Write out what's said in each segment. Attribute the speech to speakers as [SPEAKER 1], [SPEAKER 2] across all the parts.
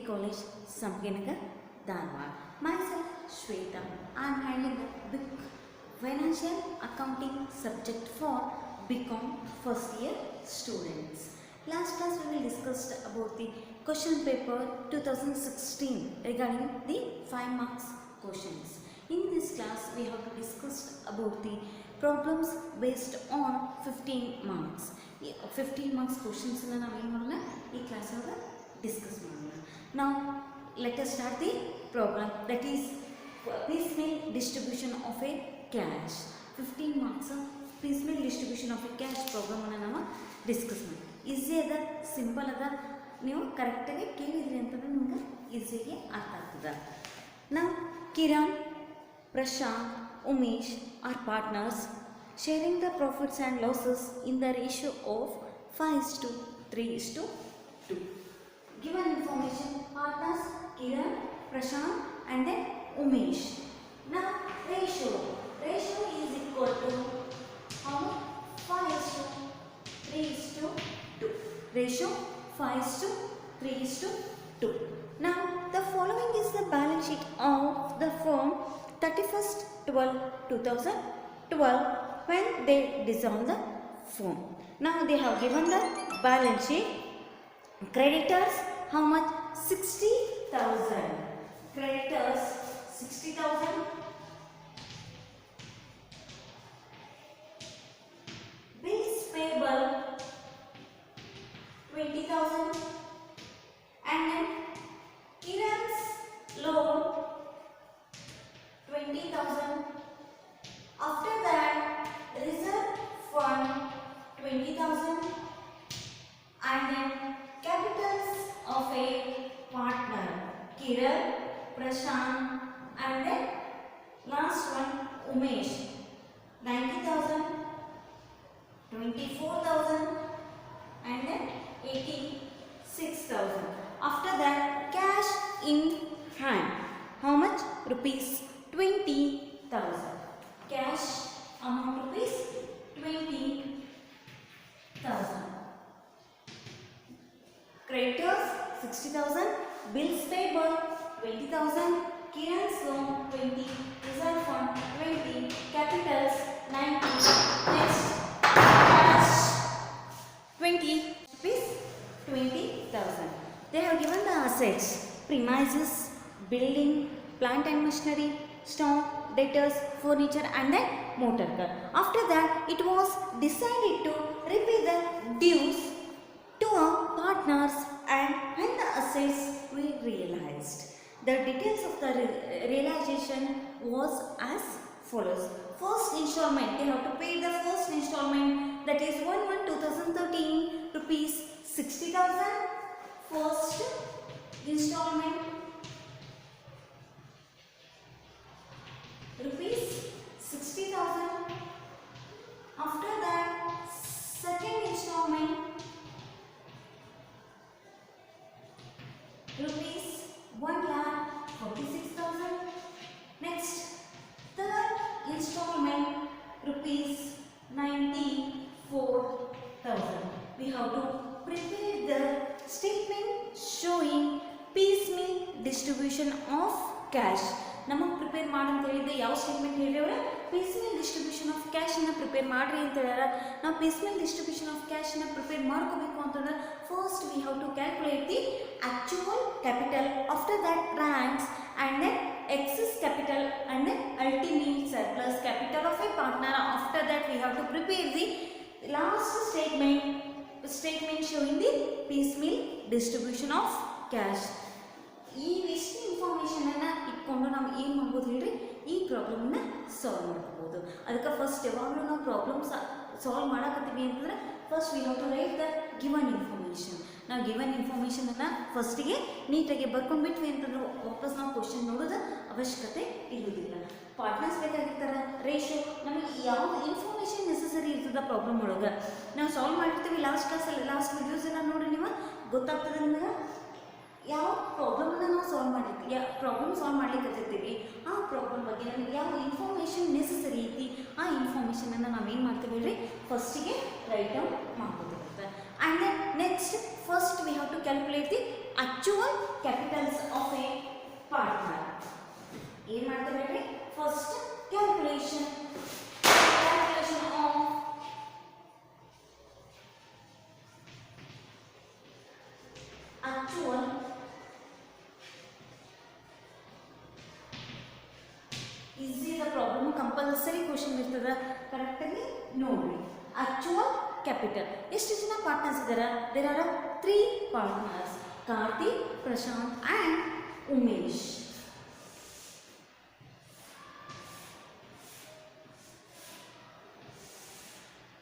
[SPEAKER 1] College, Samginagar, Dharwad. Myself, Shweta. I am handling the big financial accounting subject for BCom first year students. Last class we will discuss about the question paper 2016 regarding the 5 marks questions. In this class we have to discuss about the problems based on 15 marks. 15 marks questions in class discuss. Now let us start the problem, that is piecemeal distribution of a cash. 15 marks piecemeal distribution of a cash program ನಾವು discuss ಮಾಡಿ. Easy ಅದ, simple ಅದ, ನೀವು ಕರೆಕ್ಟಾಗಿ ಕೇಳಿದ್ರಿ ಅಂತಂದ್ರೆ ನಿಮ್ಗೆ ಈಸಿಯಾಗಿ ಅರ್ಥ ಆಗ್ತದೆ. ನಾವು Kiran, Prashant, Umesh are partners sharing the profits and losses in the ratio of 5:3:2. Given information, partners Kiran, Prashant and then Umesh. Now ratio is equal to how much? 5:3:2. Ratio 5:3:2. Now the following is the balance sheet of the firm 31/12/2012 when they dissolved the firm. Now they have given the balance sheet. Creditors how much? 60,000. Creditors 60,000. Bills payable 20,000. And then Kiran's loan 20,000. After that reserve fund 20,000. And then capitals of a partner Kiran, Prashant and then last one Umesh 90,000, 24,000 and then 86,000. After that cash in hand how much? Rupees 20,000. Cash amount rupees 20,000. Creditors 60,000, bills payable 20,000, Kiran's loan 20, reserve fund 20, capitals 90, next cash 20, rupees 20,000. They have given the assets, premises, building, plant and machinery, stock, debtors, furniture and then motor car. After that it was decided to repay the dues to our partners and when the assets were realized. The details of the realization was as follows. First installment, they have to pay the first installment, that is 1/1/2013 rupees 60,000. First installment rupees 60,000. After that second installment rupees 1,46,000. Next third installment rupees 94,000. We have to prepare the statement showing piecemeal distribution of cash. ನಮಗೆ prepare ಮಾಡಿ ಅಂತ ಹೇಳಿದ್ದೆ. ಯಾವ statement ಹೇಳಿದ್ರೆ piecemeal distribution of ಕ್ಯಾಶನ್ನು prepare ಮಾಡಿರಿ ಅಂತ ಹೇಳ್ಯಾರ. ನಾವು ಪೀಸ್ಮೇಲ್ ಡಿಸ್ಟ್ರಿಬ್ಯೂಷನ್ ಆಫ್ ಕ್ಯಾಶನ್ನು ಪ್ರಿಪೇರ್ ಮಾಡ್ಕೋಬೇಕು ಅಂತಂದ್ರೆ first we have to calculate the actual capital, after that ranks and then excess capital and then ultimate surplus capital of a partner. After that we have to prepare the last statement showing the piecemeal distribution of cash. ಈ ಇಷ್ಟು ಇನ್ಫಾರ್ಮೇಷನನ್ನು ಇಟ್ಕೊಂಡು ನಾವು ಏನು ಮಾಡ್ಬೋದು ಹೇಳ್ರಿ, ಈ ಪ್ರಾಬ್ಲಮ್ನ solve ಮಾಡ್ಕೋಬೋದು. ಅದಕ್ಕೆ ಫಸ್ಟ್ ಯಾವಾಗಲೂ ನಾವು ಪ್ರಾಬ್ಲಮ್ಸ್ ಸಾಲ್ವ್ ಮಾಡಕತ್ತೀವಿ ಅಂತಂದ್ರೆ first we have to write the given information. ನಾವು ಗಿವನ್ ಇನ್ಫಾರ್ಮೇಷನನ್ನು ಫಸ್ಟಿಗೆ ನೀಟಾಗಿ ಬರ್ಕೊಂಡ್ಬಿಟ್ವಿ ಅಂತಂದ್ರೆ ವಾಪಸ್ ನಾವು ಕ್ವಶನ್ ನೋಡೋದು ಅವಶ್ಯಕತೆ ಇರುವುದಿಲ್ಲ. ಪಾರ್ಟ್ನರ್ಸ್ ಬೇಕಾಗಿರ್ತಾರೆ, ರೇಷಿಯೋ, ನಮಗೆ ಯಾವ ಇನ್ಫಾರ್ಮೇಷನ್ ನೆಸಸರಿ ಇರ್ತದೆ ಪ್ರಾಬ್ಲಮ್ ಒಳಗೆ ನಾವು ಸಾಲ್ವ್ ಮಾಡಿರ್ತೀವಿ. ಲಾಸ್ಟ್ ಕ್ಲಾಸಲ್ಲಿ ಲಾಸ್ಟ್ ವಿಡಿಯೋಸ್ ಎಲ್ಲ ನೋಡಿ ನೀವು ಗೊತ್ತಾಗ್ತದೆ ನಿಮಗೆ ಯಾವ ಪ್ರಾಬ್ಲಮ್ನ ನಾವು ಸಾಲ್ವ್ ಮಾಡಿರ್ತೀವಿ, ಯಾವ ಪ್ರಾಬ್ಲಮ್ ಸಾಲ್ವ್ ಮಾಡ್ಲಿಕ್ಕೆ ಆ ಪ್ರಾಬ್ಲಮ್ ಬಗ್ಗೆ ನಮಗೆ ಯಾವ ಇನ್ಫಾರ್ಮೇಷನ್ ನೆಸಸರಿ ಐತಿ ಆ ಇನ್ಫಾರ್ಮೇಷನನ್ನು ನಾವೇನು ಮಾಡ್ತೀವಿ ಹೇಳ್ರಿ ಫಸ್ಟಿಗೆ ರೈಟ್ ಡೌನ್ ಮಾಡ್ಕೋತಿರುತ್ತೆ. And then next first we have to calculate the actual capitals of a partner. ಏನು ಮಾಡ್ತೇವೆ ಹೇಳ್ರಿ? First calculation of actual is the problem compulsory question ಇರ್ತದ, ಕರೆಕ್ಟಾಗಿ ನೋಡ್ರಿ. actual capital ಎಷ್ಟು ಜನ ಪಾರ್ಟ್ನರ್ಸ್ ಇದ್ದಾರೆ? There are 3 partners, Karthik, Prashant and Umesh.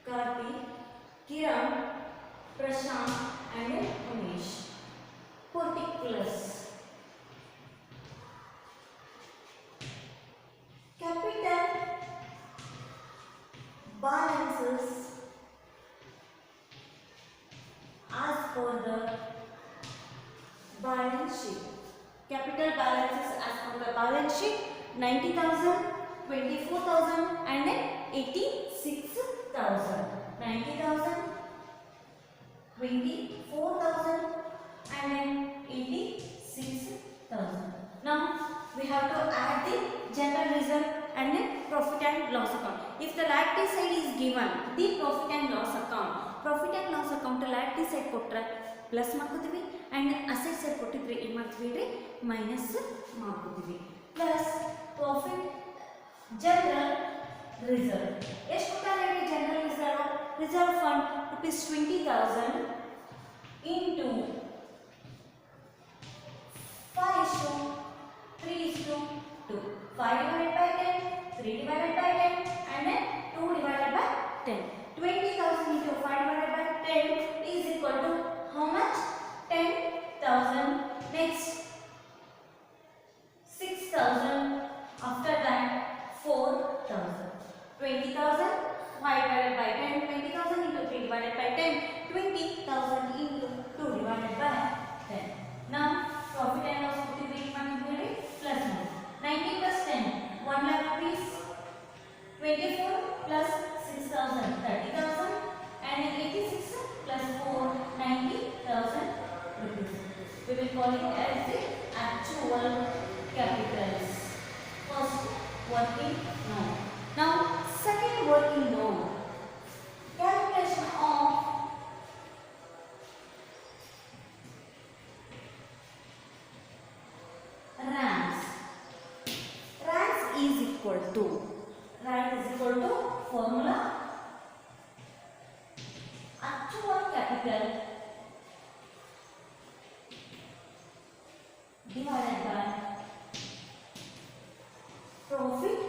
[SPEAKER 1] Karthik, Kiran, Prashant and Umesh. particulars capital balances as per the balance sheet. Capital balances as per the balance sheet 90,000, 24,000 and then 86,000. 90,000, 24,000 and then 86,000. Now we have to add the general reserve and then profit and loss account. If the liability side is given, the profit and loss account liability side ಕೊಟ್ರೆ plus ಮಾಡ್ಕೋತೀವಿ and asset side ಕೊಟ್ಟಿದ್ರೆ ಏನು ಮಾಡ್ತೀವಿ ರೀ? Minus ಮಾಡ್ಕೋತೀವಿ. Plus profit general reserve ಎಷ್ಟು ಕೊಟ್ಟಾರೆ ರೀ? General reserve fund rupees 20,000 into 5:3:2. 5 divided by 10, 3 divided by 10 and then 2 divided by 10. 20,000 into 5 divided by 10 is equal to how much? 10,000. Next 6,000. After that 4,000. 20,000 5 divided by 10, 20,000 into 3 divided by 10, 20,000 into 2 divided by 10. Now profit and loss put it plus 90 plus 10, 1 lakh rupees. 24 plus 6,000, 30,000 and 86 plus 4, 90,000 rupees. We will call it as the actual capitals. First working note. Now second working note. Calculation of RANS. RANS is equal to formula actual capital divided by profit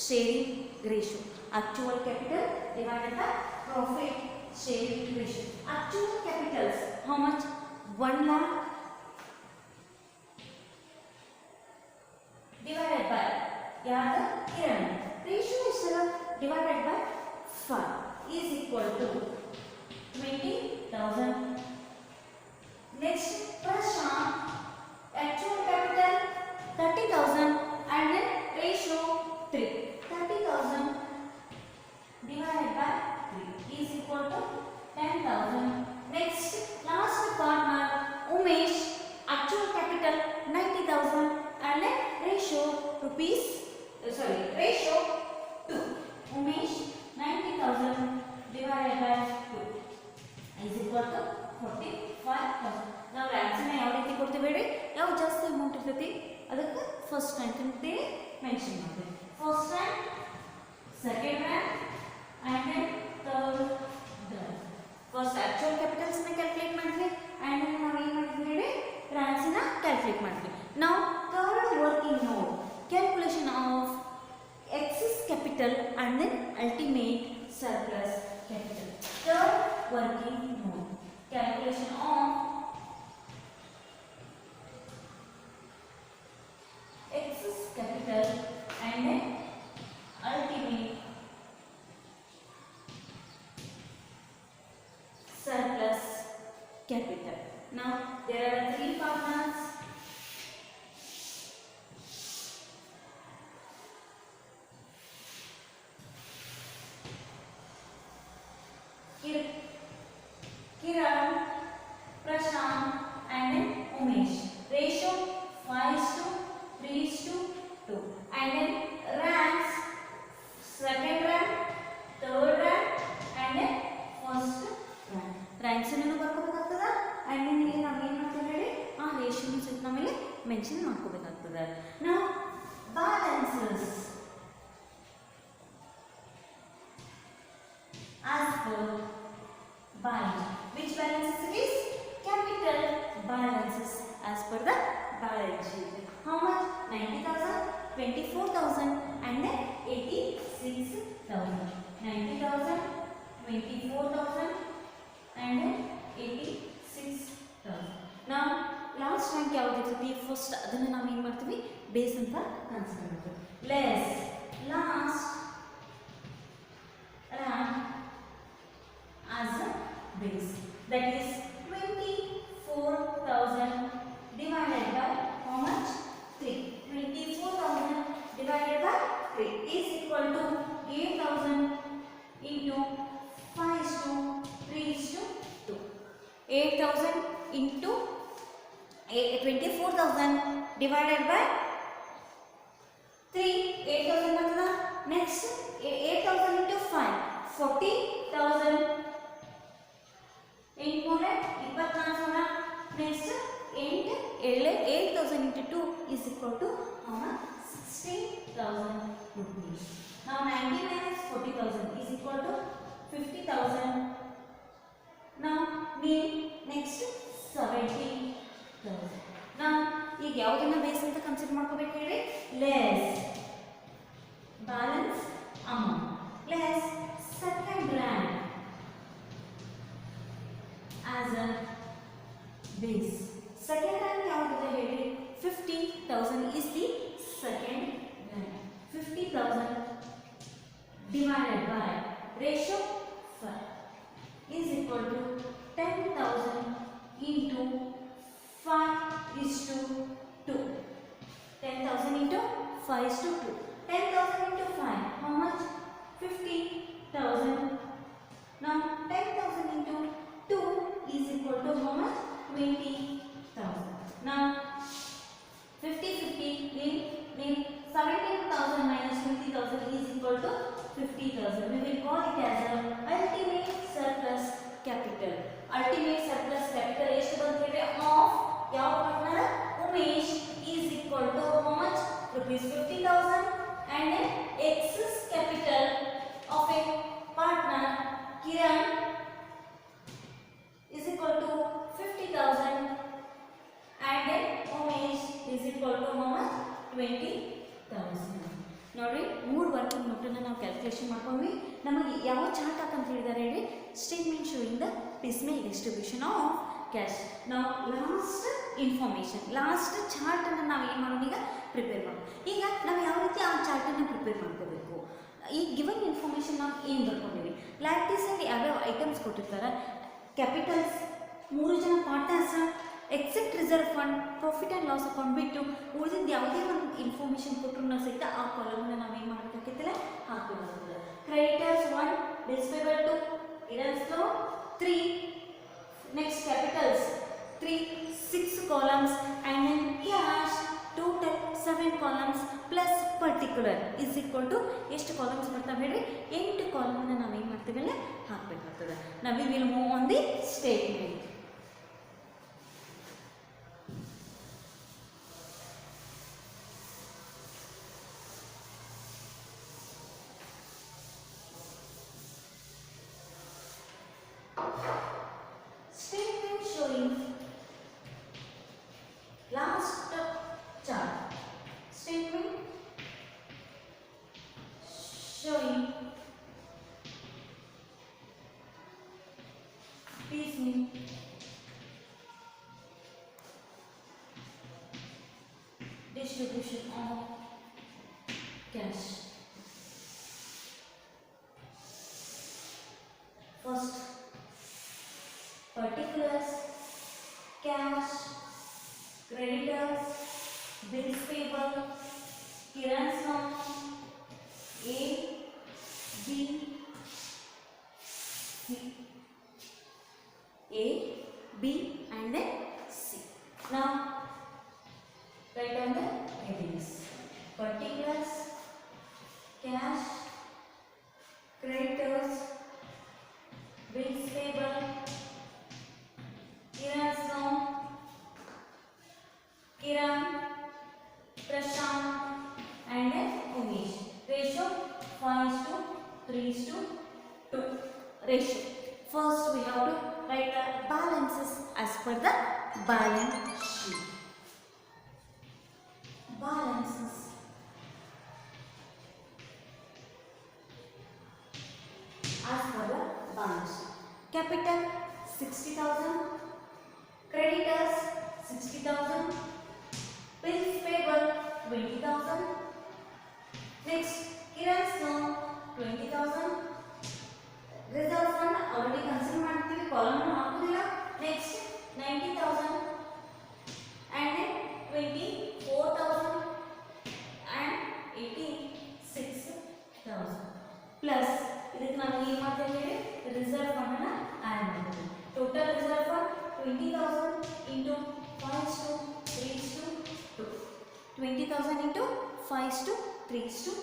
[SPEAKER 1] sharing ratio. Actual capital divided by profit sharing ratio. Actual capitals how much? 1 lakh divided by Kiran. Ratio is divided by 5 is equal to 20,000. Next Prashant, actual capital 30,000 and then ratio 3. 30,000 divided by 3 is equal to 10,000. Next last partner Umesh, actual capital 90,000 and then ratio ratio 2. Umesh 90,000 divided by 2 is equal to 45,000. Now ranks na yav riti kodteve ಹೇಳಿ, yav ಜಾಸ್ತಿ amount ಇರ್ತೈತಿ ಅದಕ್ಕೆ first rank ಅಂತ mention ಮಾಡ್ತೀವಿ. First rank, second rank and then third rank. First actual capitals na calculate ಮಾಡ್ತೀವಿ and then ನಾವು ಏನು ಮಾಡ್ತೀವಿ ಹೇಳಿ? ranks na calculate ಮಾಡ್ತೀವಿ. Now third working note, calculation of excess capital and then ultimate surplus capital. Third working note, calculation of excess capital and then ultimate surplus capital. Now there are 3 partners. and then ranks, second rank, third rank and then first rank. Ranks ಅನ್ನು ಬರ್ಕೋಬೇಕಾಗ್ತದ and then ಇಲ್ಲಿ ನಾವು ಏನು ಮಾಡ್ತೀವಿ ಹೇಳಿ ಆ ratios ಸಹಿತ ನಾವಿಲ್ಲಿ mention ಮಾಡ್ಕೋಬೇಕಾಗ್ತದೆ. Now balances as per balance. Which balances it is? Capital balances as per the balance sheet. How much? 90,000, 24,000 and then 86,000. 90,000, 24,000 and then 86,000. Now last rank ಯಾವ್ದಿರ್ತದೆ first ಅದನ್ನ ನಾವು ಏನು ಮಾಡ್ತೀವಿ ಬೇಸ್ ಅಂತ ಕನ್ಸಿಡರ್ ಮಾಡ್ತೀವಿ. Less last rank as a base, that is 24,000 divided by how much? 3. 24,000 divided by 3 is equal to 8,000 into 5:3:2. 8,000 into 24,000 divided by 3, 8,000 bರ್ತದ. Next 8,000 into 5, 40,000 into 24,000. Next 8,000 into 2 is equal to how much? 60,000 rupees. Now 90 minus 40,000 is equal to 50,000. Now next 70,000. Now ಈಗ ಯಾವುದನ್ನ base ಅಂತ consider ಮಾಡ್ಕೋಬೇಕು ಹೇಳಿ? Less balance amount less second rank as a base. Second rank ಯಾವುದಿದೆ ಹೇಳಿ? 50,000 is the second rank. 50,000 divided by ratio 5 is equal to 10,000 into 5:2. 10,000 into 5:2. 10,000 into 5, how much? 50,000. Now 10,000 into 2 is equal to how much? 20,000. Now 50 in 17,000 minus 20,000 is equal to 50,000. We will call it as a ultimate surplus capital. Ultimate surplus capital ಎಷ್ಟು ಬಂದಿದೆ of ಯಾವ partner? Umesh is equal to how much? Rupees 50,000 and then excess capital of a partner Kiran is equal to 50,000 and then Umesh is equal to how much? 20,000. ನೋಡಿ ಮೂರು working ನೋಟನ್ನು ನಾವು calculation ಮಾಡ್ಕೊಂಡ್ವಿ. ನಮಗೆ ಯಾವ chart ಅಂತ ಹೇಳಿದ್ದಾರೆ ಹೇಳಿ? Statement showing the piecemeal distribution of cash. Now last information, last chart ಅನ್ನು ನಾವು ಏನು ಮಾಡೋಣ ಈಗ ಪ್ರಿಪೇರ್ ಮಾಡೋಣ. ಈಗ ನಾವು ಯಾವ ರೀತಿ ಆ ಚಾರ್ಟನ್ನು ಪ್ರಿಪೇರ್ ಮಾಡ್ಕೋಬೇಕು? ಈ ಗಿವನ್ ಇನ್ಫಾರ್ಮೇಷನ್ ನಾವು ಏನು ಬರ್ಕೊಂಡಿವಿ? ಲಯಬಿಲಿಟೀಸ್ ಅಲ್ಲಿ ಯಾವ್ಯಾವ ಐಟಮ್ಸ್ ಕೊಟ್ಟಿರ್ತಾರೆ? ಕ್ಯಾಪಿಟಲ್ಸ್, 3 ಜನ partners, except reserve fund, profit and loss account ಬಿಟ್ಟು ಉಳಿದಿದ್ದು ಯಾವುದೇ ಒಂದು ಇನ್ಫಾರ್ಮೇಷನ್ ಕೊಟ್ಟರು ಸಹಿತ ಆ ಕಾಲಮ್ನ ನಾವೇನು ಮಾಡಬೇಕಾಗಿತ್ತಿಲ್ಲ ಹಾಕಬೇಕಾಗ್ತದೆ. ಕ್ರೆಡಿಟರ್ಸ್ 1, ಬಿಲ್ಸ್ ಪೇಬಲ್ 2, ಇಡನ್ಸ್ flow 3, next capitals 3, 6 columns and then cash total 7 columns plus particular is equal to ಎಷ್ಟು ಕಾಲಮ್ಸ್ ಬರ್ತಾವೆ ಹೇಳಿ? 8 ಕಾಲಮ್ನ ನಾವು ಏನು ಮಾಡ್ತೀವಲ್ಲ ಹಾಕಬೇಕಾಗ್ತದೆ. ನಾವು we will move on the statement. Statement showing last chart. Statement showing piecemeal distribution of cash. First, particulars, cash, creditors, bills payable, Kiran's note, A, B, C. A, B and then C. Now, write down the headings. Particulars, ratio. First we have to write the balances as per the balance sheet. Balances as per the balance sheet. Capital 60,000, creditors 60,000, bills payable 20,000. Next, Kiran's loan 20,000. Reserve fund already consider ಮಾಡ್ತೀವಿ, column ಹಾಕುದಿಲ್ಲ. Next 90,000 and then 24,000 and 86,000 plus ಇದಕ್ಕೆ ನಾವು ಏನು ಮಾಡ್ತೇವೆ reserve fund ಅನ್ನು add ಮಾಡ್ತೀವಿ. Total reserve fund 20,000 into 5:3:2. 20,000 into 5:3:2.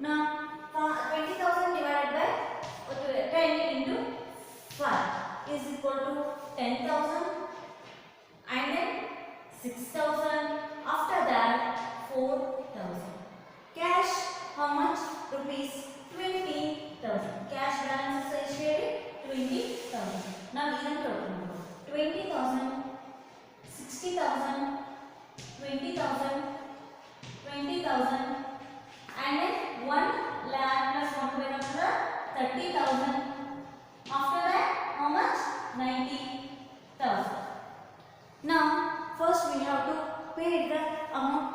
[SPEAKER 1] Now 20,000 divided by 10 into 5 is equal to 10,000 and then 6,000. After that 4,000. Cash how much? Rupees 20,000. Cash balance is 20,000. Now even total 20,000, 60,000, 20,000, 20,000 and then 1 lakh plus 1 by another 30,000. After that how much? 90,000. Now first we have to pay the amount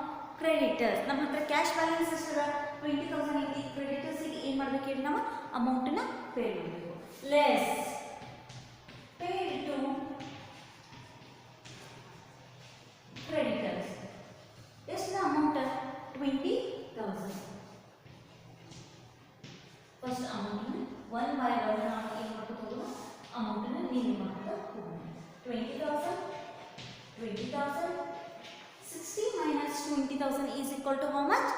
[SPEAKER 1] creditors. ನಮ್ಮ ಹತ್ರ cash balance ಎಷ್ಟಿದೆ 20,000 ಇದೆ. Creditors ಗೆ ಏನು ಮಾಡಬೇಕು ಹೇಳಿ ನಾವು amount ನ ಪೇ ಮಾಡಬೇಕು. Less paid to creditors. ಎಷ್ಟು amount 20,000. First amount one by one ನಾವು ಏನು ಮಾಡ್ಕೋಬಹುದು ಅಮೌಂಟ್ ನ ನೀಲಿ ಮಾಡ್ತಾ ಹೋಗೋಣ. 20,000, 20,000, 60 minus 20,000 is equal to how much?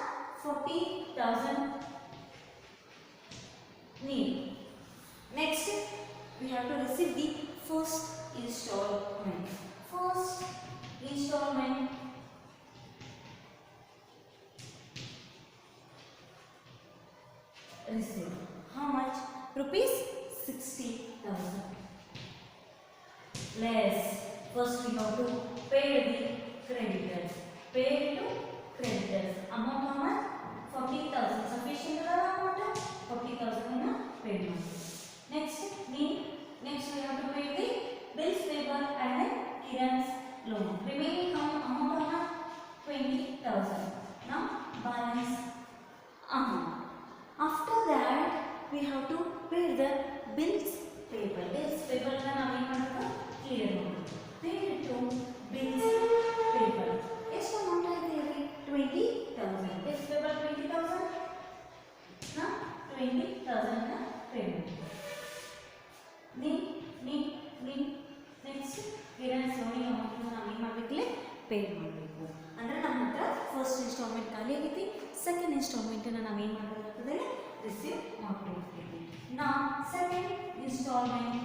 [SPEAKER 1] 40,000 need. Next we have to receive the first installment. First installment received. How much? Rupees 60,000. Less. First we have to pay the creditors. Pay to creditors. Amount how much? 40,000. Sufficient amount? 40,000 paid. Next we have to pay the bills payable and then Kiran's loan. Remaining amount how much? 20,000. Now balance amount. After that we have to pay the bills payable. Bills payable na ನಾವು ಏನು ಮಾಡಬೇಕು clear ಮಾಡಬೇಕು. Pay to bills payable. ಎಷ್ಟು amount ಆಗಿದೆ ಇಲ್ಲಿ 20,000. Bills payable 20,000 na 20,000 na pay ಮಾಡಬೇಕು. Next Kiran ಲೋನಿಗೆ amount ನಾವು ಏನು ಮಾಡಬೇಕಿಲ್ಲ ಪೇ ಮಾಡಬೇಕು. ಅಂದರೆ ನಮ್ಮ ಹತ್ರ ಫಸ್ಟ್ ಇನ್ಸ್ಟಾಲ್ಮೆಂಟ್ ಖಾಲಿ ಆಗೈತಿ. ಸೆಕೆಂಡ್ ಇನ್ಸ್ಟಾಲ್ಮೆಂಟನ್ನು ನಾವು ಏನು ಮಾಡಬೇಕಾಗ್ತದೆ ರಿಸೀವ್ ಮಾಡ್ಕೊಳ್ತೀವಿ. ನಾ second instalment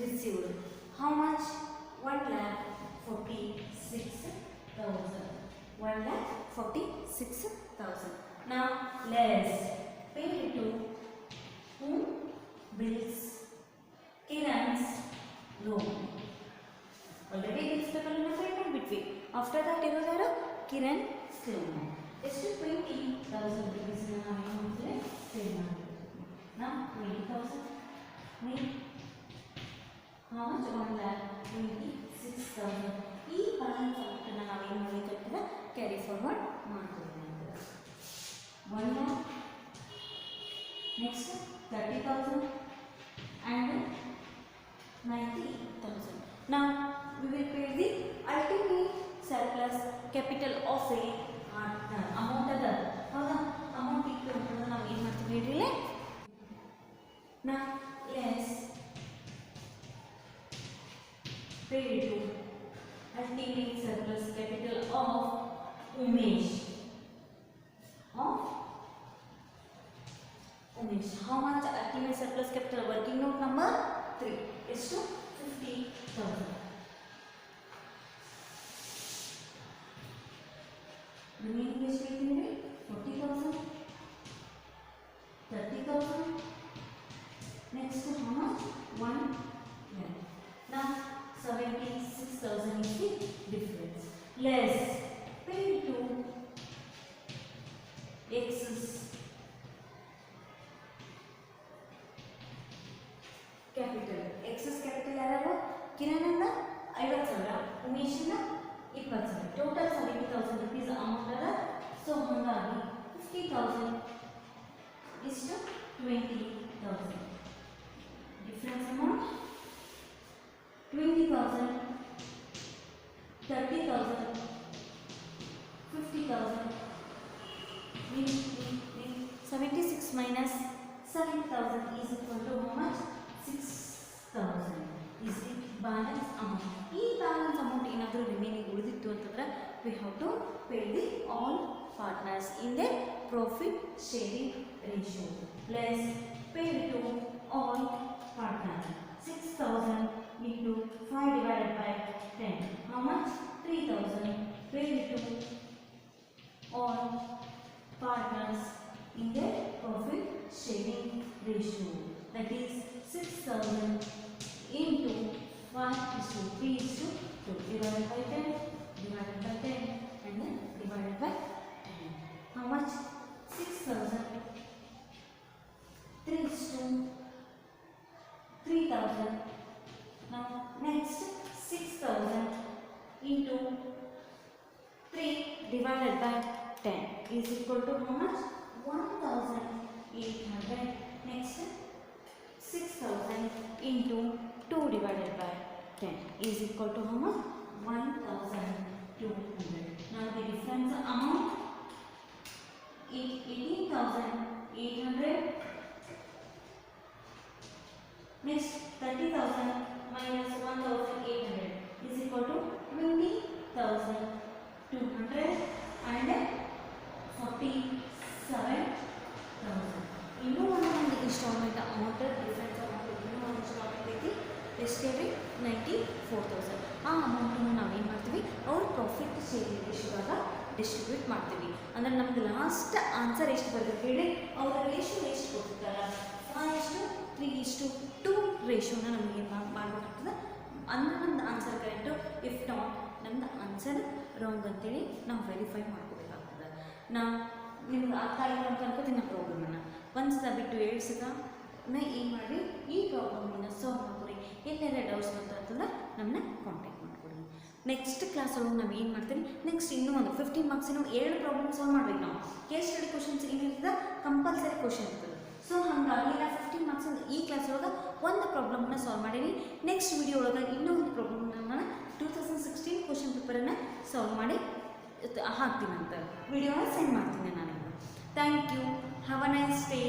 [SPEAKER 1] received. How much? 1,46,000. 1,46,000. Now let's pay to whom? Bills. Kiran's loan. Already bills payable in a payment between. After that, you know Kiran's loan. It's 20,000 rupees. Now 20,000. How much? 1,26,000. ಈ balance ಅಮೌಂಟನ್ನು ನಾವು ಏನು ಮಾಡಬೇಕಾಗ್ತದೆ carry forward ಮಾಡ್ಕೊಳ್ಬೇಕಾಗ್ತದೆ. 1 lakh. Next 30,000 and 90,000. Now we will pay the ultimate surplus capital of a partner. Amount ಅದ ಹೌದಾ amount ಇತ್ತು ಅಂತಂದ್ರೆ ನಾವು ಏನು ಮಾಡ್ತೀವಿ ಹೇಳ್ರಿ. Now let's pay to ultimate surplus capital of Umesh. How much ultimate surplus capital? Working note number 3 is to 50,000. Remaining is 50,000. 40,000, 30,000. Next, how much? 1 lakh. Now 76,000 is the difference. Less paid to excess capital. Excess capital ಯಾರು? ಕಿರಣಂದ 50,000, ಉಮೇಶಿಂದ 20,000. Total 70,000 rupees amount ಅದ. So ಹಾಗಾಗಿ 50,000 is to 20,000. Difference amount 20,000, 30,000, 50,000. 76 minus 7,000 is equal to how much? 6,000 is the balance amount. ಈ balance amount ಏನಾದರೂ remaining ಉಳಿದಿತ್ತು ಅಂತಂದ್ರೆ we have to pay the all partners in the profit sharing ratio. Plus paid to all partners. 6,000 into 5 divided by 10. How much? 3,000 paid to all partners in the profit sharing ratio. That is 6,000 into 1:3:2 divided by 10 divided by 10 and then divided by 10. How much? 6,000 3:3,000. Now next 6,000 into 3 divided by 10 is equal to how much? 1,800. Next 6,000 into 2 divided by 10 is equal to how much? 1,200. Now the difference amount 18,800. Next 30,000 minus 1,800 is equal to 20,200 and 47,000. ಇನ್ನೂ ಒಂದು instalment amount difference amount ಇನ್ನೂ ಒಂದು instalment ಐತಿ ಎಷ್ಟೇ 94,000. ಆ ಅಮೌಂಟನ್ನು ನಾವೇನು ಮಾಡ್ತೀವಿ ಅವ್ರ ಪ್ರಾಫಿಟ್ ಶೇರಿಂಗ್ ರೇಷಿಯೋದಾಗ ಡಿಸ್ಟ್ರಿಬ್ಯೂಟ್ ಮಾಡ್ತೀವಿ. ಅಂದರೆ ನಮ್ಗೆ ಲಾಸ್ಟ್ ಆನ್ಸರ್ ಎಷ್ಟು ಬರ್ತದೆ ಹೇಳಿ, ಅವ್ರ ರೇಷಿಯೋ ಎಷ್ಟು ಕೊಟ್ಟಿರ್ತಾರ 5:3:2 ರೇಷಿಯೋನ ನಮಗೆ ಮಾಡಬೇಕಾಗ್ತದೆ. ಅಂದ್ರೆ ನಮ್ದು ಆನ್ಸರ್ ಕರೆಕ್ಟು. ಇಫ್ ನಾಟ್ ನಮ್ದು ಆನ್ಸರ್ ರಾಂಗ್ ಅಂತೇಳಿ ನಾವು ವೆರಿಫೈ ಮಾಡ್ಕೋಬೇಕಾಗ್ತದೆ. ನಿಮ್ಗೆ ಅರ್ಥ ಆಗಿಲ್ಲ ಅಂತ ಅನ್ಕೋತೀನಿ ನಾ ಪ್ರಾಬ್ಲಮನ್ನು ಒಂದು ಸಲ ಬಿಟ್ಟು 2 ಸಲ ಏನು ಮಾಡಿ ಈ ಪ್ರಾಬ್ಲಮನ್ನು ಸಾಲ್ವ್ ಮಾಡ್ಕೊಡಿ. ಎಲ್ಲೆಲ್ಲ ಡೌಟ್ಸ್ ಬಂತು ಅಂತಂದ್ರೆ ನಮ್ಮನ್ನ ಕಾಂಟ್ಯಾಕ್ಟ್ ಮಾಡ್ಕೊಡಿ. ನೆಕ್ಸ್ಟ್ ಕ್ಲಾಸ್ ಒಳಗೆ ನಾವು ಏನು ಮಾಡ್ತೀವಿ, ನೆಕ್ಸ್ಟ್ ಇನ್ನೂ ಒಂದು 15 ಮಾರ್ಕ್ಸಿನ 7 ಪ್ರಾಬ್ಲಮ್ ಸಾಲ್ವ್ ಮಾಡ್ಬೇಕು. ನಾವು ಕೇಸ್ ಸ್ಟಡಿ ಕ್ವಶನ್ಸ್ ಏನಿರ್ತದೆ ಕಂಪಲ್ಸರಿ ಕ್ವಶನ್ ಇರ್ತದೆ. ಸೊ ಹಾಗಾಗಿ ನಾ 15 ಮಾರ್ಕ್ಸ್ ಈ ಕ್ಲಾಸ್ ಒಳಗೆ ಒಂದು ಪ್ರಾಬ್ಲಮ್ನ ಸಾಲ್ವ್ ಮಾಡೀನಿ. ನೆಕ್ಸ್ಟ್ ವಿಡಿಯೋ ಒಳಗೆ ಇನ್ನೂ ಒಂದು ಪ್ರಾಬ್ಲಮ್ನ ನಾನು 2016 ಕ್ವಶನ್ ಪೇಪರನ್ನು ಸಾಲ್ವ್ ಮಾಡಿ ಹಾಕ್ತೀನಿ ಅಂತ ವಿಡಿಯೋನ ಸೆಂಡ್ ಮಾಡ್ತೀನಿ ನಾನು. Thank you. Have a nice day.